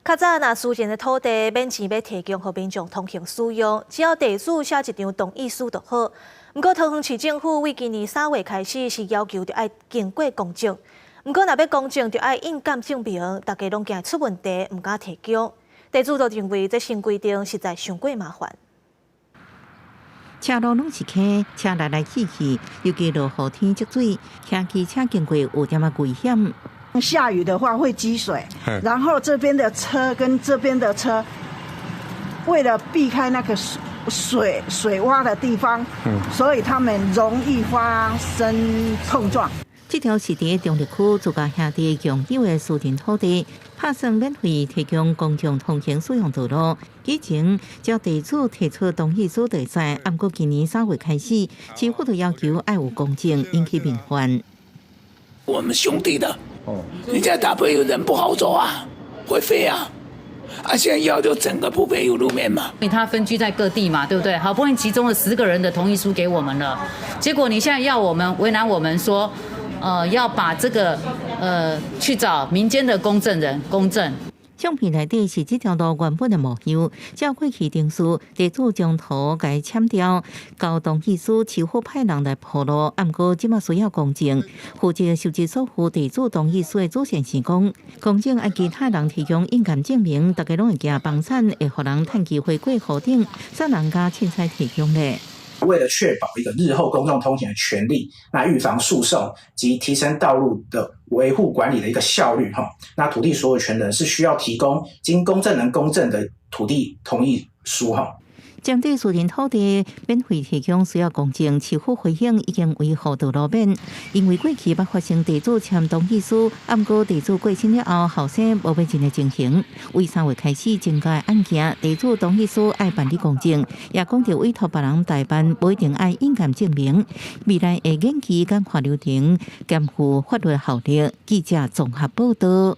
较早若私人的土地免钱要提供予民众通行使用，只要地主写一张同意书就好。不过桃园市政府为今年3月开始是要求要经过公证，不过若要公证就要印鉴证明，大家拢惊出问题，唔敢提供。地主就认为这新规定实在伤过麻烦。车路拢是溪，车来去去，尤其落雨天积水，骑机车经过有点危险。下雨的话会积水，然后这边的车跟这边的车，为了避开那个水洼的地方，所以他们容易发生碰撞。这条是伫中立区自家兄弟共有的私人土地，拍算免费提供公众通行使用道路。以前只要地主提出同意书就会，不过今年3月开始，市府就要求要有公证，引起民怨。我们兄弟的。人家大朋友人不好走啊，会飞啊，现在要求整个不备有路面嘛。因为他分居在各地嘛，对不对？好不容易集中了10个人的同意书给我们了，结果你现在要我们为难我们说，要把这个去找民间的公证人公证。相片内底是这条路原本的模样，照过去定书，地主将图给签掉，交同意书，市府派人来铺路。不过即马需要公证，负责收集所有地主同意书的主线是讲，公证按其他人提供印鉴证明，大家拢会惊房产会互人趁机回归户顶，啥人家凊彩提供咧。为了确保一个日后公众通行的权利，那预防诉讼及提升道路的维护管理的一个效率，那土地所有权人是需要提供经公证人公证的土地同意书。针对私人土地免费提供需要公证，市府回应已经维护道路面，因为过去捌发生地主签同意书，不过地主过身了后，后生无要进的情形。为3月开始增加案件，地主同意书要办理公证，也讲到委托别人代办，不一定要印鉴证明。未来会延期简化流程，兼具法律效力。记者综合报道。